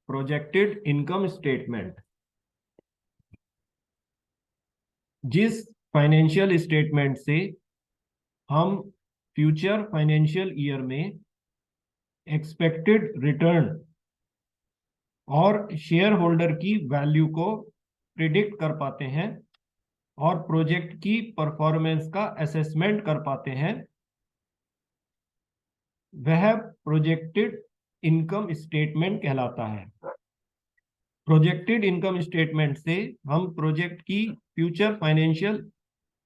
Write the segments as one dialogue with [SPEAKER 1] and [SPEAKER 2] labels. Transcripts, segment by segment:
[SPEAKER 1] Projected income statement. जिस financial statement से हम फ्यूचर फाइनेंशियल ईयर में एक्सपेक्टेड रिटर्न और शेयर होल्डर की वैल्यू को प्रिडिक्ट कर पाते हैं और प्रोजेक्ट की परफॉर्मेंस का असेसमेंट कर पाते हैं, वह प्रोजेक्टेड इनकम स्टेटमेंट कहलाता है। प्रोजेक्टेड इनकम स्टेटमेंट से हम प्रोजेक्ट की फ्यूचर फाइनेंशियल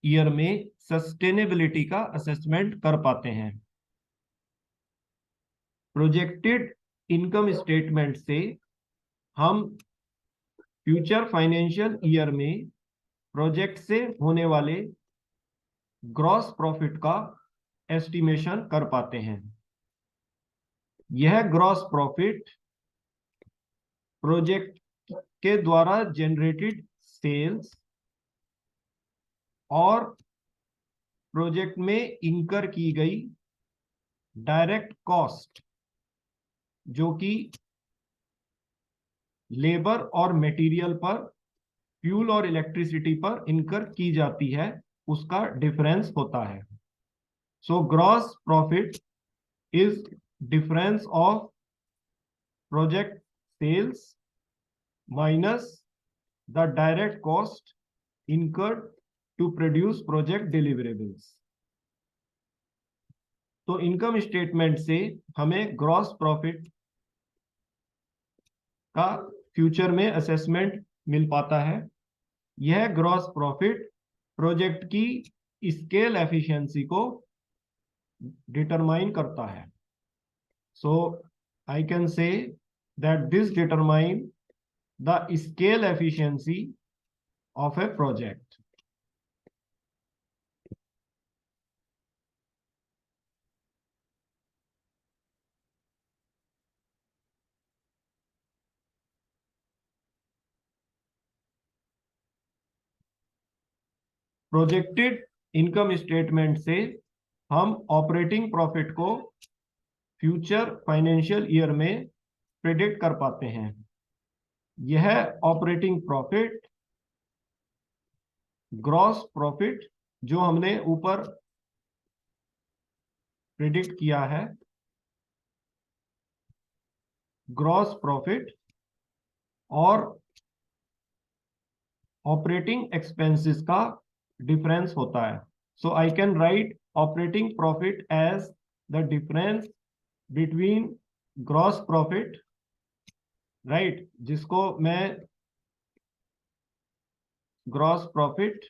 [SPEAKER 1] ईयर में सस्टेनेबिलिटी का असेसमेंट कर पाते हैं। प्रोजेक्टेड इनकम स्टेटमेंट से हम फ्यूचर फाइनेंशियल ईयर में प्रोजेक्ट से होने वाले ग्रॉस प्रॉफिट का एस्टिमेशन कर पाते हैं। यह ग्रॉस प्रॉफिट प्रोजेक्ट के द्वारा जनरेटेड सेल्स और प्रोजेक्ट में इंकर की गई डायरेक्ट कॉस्ट, जो कि लेबर और मटेरियल पर, फ्यूल और इलेक्ट्रिसिटी पर इंकर की जाती है, उसका डिफरेंस होता है। So gross profit is difference of project sales minus the direct cost incurred to produce project deliverables। तो इनकम स्टेटमेंट से हमें ग्रॉस प्रॉफिट का फ्यूचर में असेसमेंट मिल पाता है। यह ग्रॉस प्रॉफिट प्रोजेक्ट की स्केल एफिशिएंसी को डिटरमाइन करता है। So I can say that this determine the scale efficiency of a project। Projected income statement से हम ऑपरेटिंग प्रॉफिट को फ्यूचर फाइनेंशियल ईयर में प्रिडिक्ट कर पाते हैं। यह ऑपरेटिंग प्रॉफिट ग्रॉस प्रॉफिट जो हमने ऊपर प्रिडिक्ट किया है, ग्रॉस प्रॉफिट और ऑपरेटिंग एक्सपेंसेस का डिफरेंस होता है। So I can write operating profit as the difference between gross profit, right, जिसको मैं ग्रॉस प्रॉफिट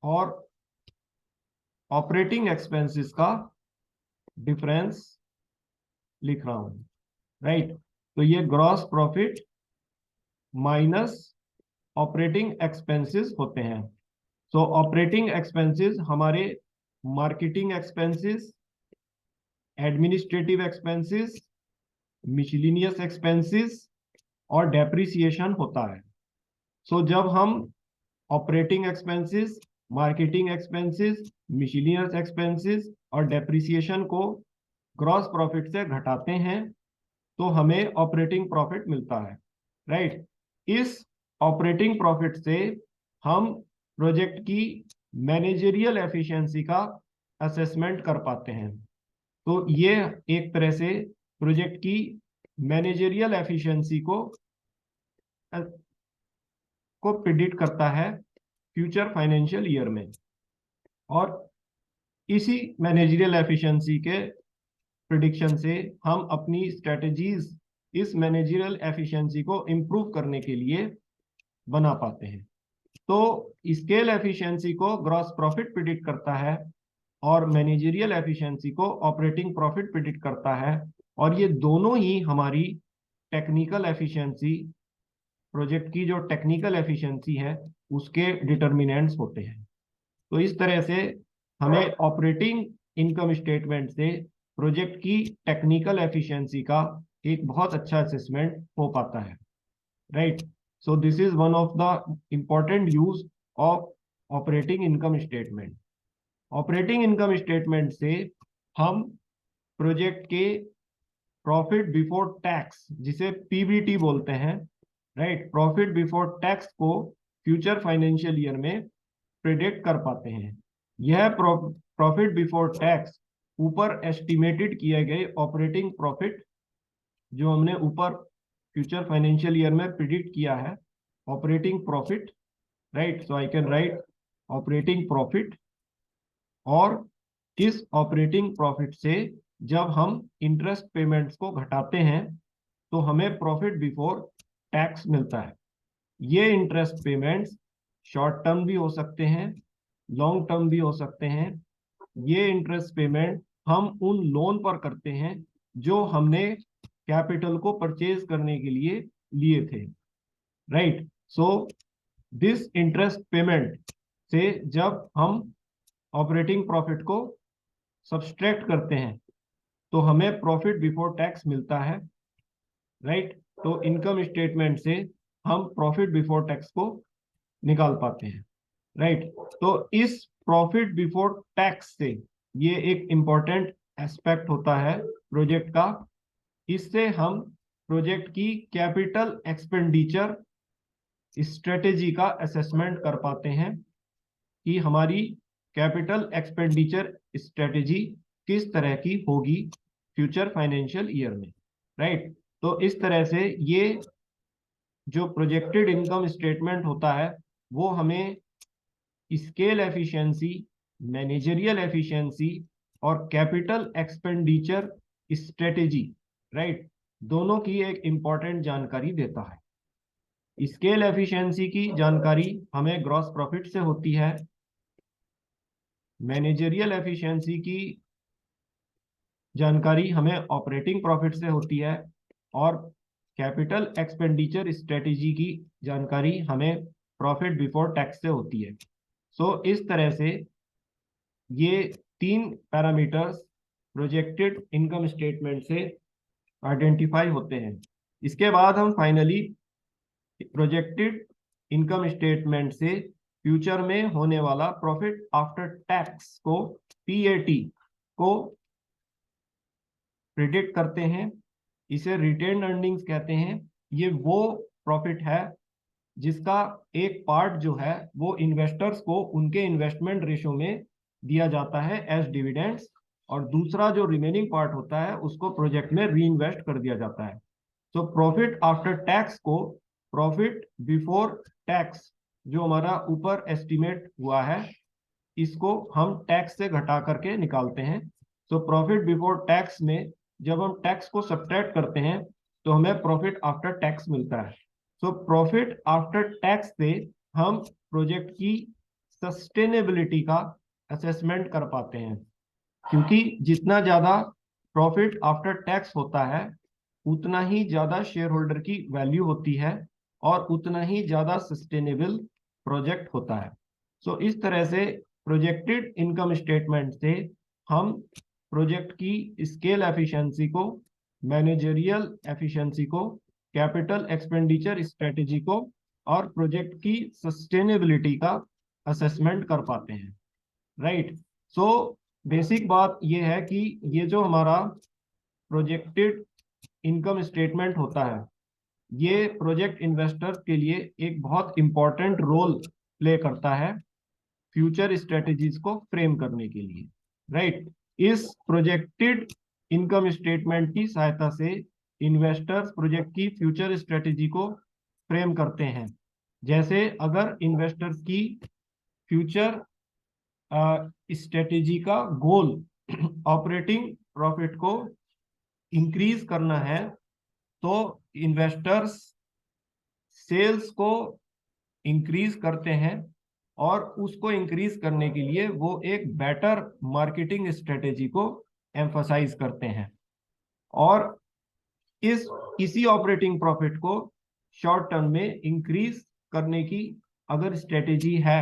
[SPEAKER 1] और ऑपरेटिंग एक्सपेंसेस का डिफरेंस लिख रहा हूं, राइट। तो ये gross profit minus operating expenses होते हैं। सो ऑपरेटिंग एक्सपेंसेस हमारे marketing expenses, administrative expenses, miscellaneous expenses और डेप्रिसिएशन होता है। सो जब हम operating expenses, marketing expenses, miscellaneous expenses और डेप्रिसिएशन को ग्रॉस प्रॉफिट से घटाते हैं तो हमें ऑपरेटिंग प्रॉफिट मिलता है, राइट। इस ऑपरेटिंग प्रॉफिट से हम प्रोजेक्ट की मैनेजरियल एफिशिएंसी का असेसमेंट कर पाते हैं। तो ये एक तरह से प्रोजेक्ट की मैनेजरियल एफिशिएंसी को प्रिडिक्ट करता है फ्यूचर फाइनेंशियल ईयर में। और इसी मैनेजरियल एफिशिएंसी के प्रिडिक्शन से हम अपनी स्ट्रेटजीज इस मैनेजरियल एफिशिएंसी को इंप्रूव करने के लिए बना पाते हैं। तो स्केल एफिशिएंसी को ग्रॉस प्रॉफिट प्रिडिक्ट करता है और मैनेजरियल एफिशिएंसी को ऑपरेटिंग प्रॉफिट प्रिडिक्ट करता है, और ये दोनों ही हमारी टेक्निकल एफिशिएंसी, प्रोजेक्ट की जो टेक्निकल एफिशिएंसी है, उसके डिटर्मिनेंट्स होते हैं। तो इस तरह से हमें ऑपरेटिंग इनकम स्टेटमेंट से प्रोजेक्ट की टेक्निकल एफिशिएंसी का एक बहुत अच्छा असेसमेंट हो पाता है, right. So this is one of the important use of operating income statement. Operating income statement से हम प्रोजेक्ट के प्रॉफिट बिफोर टैक्स, जिसे पीबीटी बोलते हैं, राइट, प्रॉफिट बिफोर टैक्स को फ्यूचर फाइनेंशियल ईयर में प्रिडिक्ट कर पाते हैं। यह प्रॉफिट बिफोर टैक्स ऊपर एस्टिमेटेड किए गए ऑपरेटिंग प्रॉफिट जो हमने ऊपर फ्यूचर फाइनेंशियल ईयर में प्रिडिक्ट किया है, operating profit, right, so I can write operating profit. और इस ऑपरेटिंग प्रॉफिट से जब हम इंटरेस्ट पेमेंट्स को घटाते हैं तो हमें प्रॉफिट बिफोर टैक्स मिलता है। ये इंटरेस्ट पेमेंट्स शॉर्ट टर्म भी हो सकते हैं, लॉन्ग टर्म भी हो सकते हैं। ये इंटरेस्ट पेमेंट हम उन लोन पर करते हैं जो हमने कैपिटल को परचेज करने के लिए लिए थे, right. So this interest payment से जब हम ऑपरेटिंग प्रॉफिट को सब्सट्रैक्ट करते हैं तो हमें प्रॉफिट बिफोर टैक्स मिलता है, राइट। तो इनकम स्टेटमेंट से हम प्रॉफिट बिफोर टैक्स को निकाल पाते हैं, राइट। तो इस प्रॉफिट बिफोर टैक्स से, ये एक इंपॉर्टेंट एस्पेक्ट होता है प्रोजेक्ट का, इससे हम प्रोजेक्ट की कैपिटल एक्सपेंडिचर स्ट्रेटेजी का असेसमेंट कर पाते हैं कि हमारी कैपिटल एक्सपेंडिचर स्ट्रेटेजी किस तरह की होगी फ्यूचर फाइनेंशियल ईयर में, राइट। तो इस तरह से ये जो प्रोजेक्टेड इनकम स्टेटमेंट होता है वो हमें स्केल एफिशिएंसी, मैनेजरियल एफिशिएंसी और कैपिटल एक्सपेंडिचर स्ट्रेटेजी, राइट, दोनों की एक इंपॉर्टेंट जानकारी देता है। स्केल एफिशिएंसी की जानकारी हमें ग्रॉस प्रॉफिट से होती है, मैनेजरियल एफिशिएंसी की जानकारी हमें ऑपरेटिंग प्रॉफिट से होती है और कैपिटल एक्सपेंडिचर स्ट्रेटेजी की जानकारी हमें प्रॉफिट बिफोर टैक्स से होती है। सो इस तरह से ये तीन पैरामीटर्स प्रोजेक्टेड इनकम स्टेटमेंट से आइडेंटिफाई होते हैं। इसके बाद हम फाइनली प्रोजेक्टेड इनकम स्टेटमेंट से फ्यूचर में होने वाला प्रॉफिट आफ्टर टैक्स को, पीएटी को प्रिडिक्ट करते हैं। इसे रिटेन अर्निंग्स कहते हैं। ये वो प्रॉफिट है जिसका एक पार्ट जो है वो इन्वेस्टर्स को उनके इन्वेस्टमेंट रेशो में दिया जाता है एज डिविडेंड्स, और दूसरा जो रिमेनिंग पार्ट होता है उसको प्रोजेक्ट में री इन्वेस्ट कर दिया जाता है। तो प्रॉफिट आफ्टर टैक्स को प्रॉफिट बिफोर टैक्स जो हमारा ऊपर एस्टिमेट हुआ है इसको हम टैक्स से घटा करके निकालते हैं। तो प्रॉफिट बिफोर टैक्स में जब हम टैक्स को सब्ट्रैक्ट करते हैं तो हमें प्रॉफिट आफ्टर टैक्स मिलता है। सो प्रॉफिट आफ्टर टैक्स से हम प्रोजेक्ट की सस्टेनेबिलिटी का असेसमेंट कर पाते हैं, क्योंकि जितना ज्यादा प्रॉफिट आफ्टर टैक्स होता है उतना ही ज्यादा शेयर होल्डर की वैल्यू होती है और उतना ही ज्यादा सस्टेनेबल प्रोजेक्ट होता है। सो इस तरह से प्रोजेक्टेड इनकम स्टेटमेंट से हम प्रोजेक्ट की स्केल एफिशिएंसी को, मैनेजरियल एफिशिएंसी को, कैपिटल एक्सपेंडिचर स्ट्रेटेजी को और प्रोजेक्ट की सस्टेनेबिलिटी का असेसमेंट कर पाते हैं, राइट। सो बेसिक बात यह है कि ये जो हमारा प्रोजेक्टेड इनकम स्टेटमेंट होता है ये प्रोजेक्ट इन्वेस्टर्स के लिए एक बहुत इंपॉर्टेंट रोल प्ले करता है फ्यूचर स्ट्रेटेजीज को फ्रेम करने के लिए, राइट। इस प्रोजेक्टेड इनकम स्टेटमेंट की सहायता से इन्वेस्टर्स प्रोजेक्ट की फ्यूचर स्ट्रेटेजी को फ्रेम करते हैं। जैसे अगर इन्वेस्टर्स की फ्यूचर स्ट्रेटेजी का गोल ऑपरेटिंग प्रॉफिट को इंक्रीज करना है तो इन्वेस्टर्स सेल्स को इंक्रीज करते हैं और उसको इंक्रीज करने के लिए वो एक बेटर मार्केटिंग स्ट्रेटेजी को एम्फसाइज करते हैं। और इसी ऑपरेटिंग प्रॉफिट को शॉर्ट टर्म में इंक्रीज करने की अगर स्ट्रेटेजी है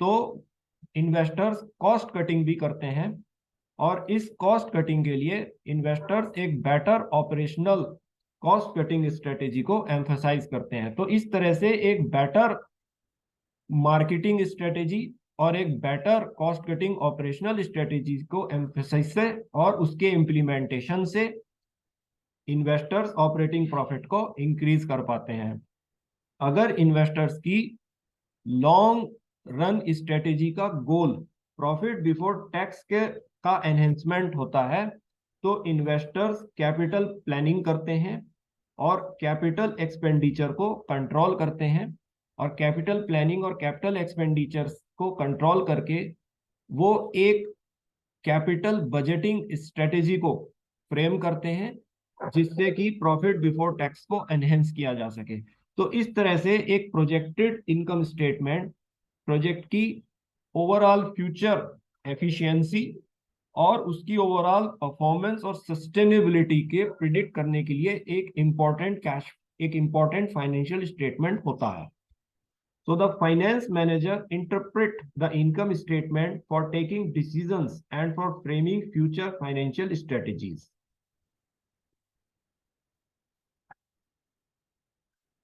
[SPEAKER 1] तो इन्वेस्टर्स कॉस्ट कटिंग भी करते हैं और इस कॉस्ट कटिंग के लिए इन्वेस्टर्स एक better operational cost cutting strategy को एम्फसाइज करते हैं। तो इस तरह से एक बेटर मार्केटिंग स्ट्रेटेजी और एक better cost cutting operational strategy को एम्फेसाइज से और उसके इम्प्लीमेंटेशन से इन्वेस्टर्स ऑपरेटिंग प्रॉफिट को इंक्रीज कर पाते हैं। अगर इन्वेस्टर्स की लॉन्ग रन स्ट्रेटेजी का गोल प्रॉफिट बिफोर टैक्स के का एनहेंसमेंट होता है, तो इन्वेस्टर्स कैपिटल प्लानिंग करते हैं और कैपिटल एक्सपेंडिचर को कंट्रोल करते हैं, और कैपिटल प्लानिंग और कैपिटल एक्सपेंडिचर्स को कंट्रोल करके वो एक कैपिटल बजटिंग स्ट्रेटेजी को फ्रेम करते हैं जिससे कि प्रॉफिट बिफोर टैक्स को एनहेंस किया जा सके। तो इस तरह से एक प्रोजेक्टेड इनकम स्टेटमेंट प्रोजेक्ट की ओवरऑल फ्यूचर एफिशिएंसी और उसकी ओवरऑल परफॉर्मेंस और सस्टेनेबिलिटी के प्रिडिक्ट करने के लिए एक इम्पोर्टेंट फाइनेंशियल स्टेटमेंट होता है। So the finance manager interpret the income statement for taking decisions and for framing future financial strategies.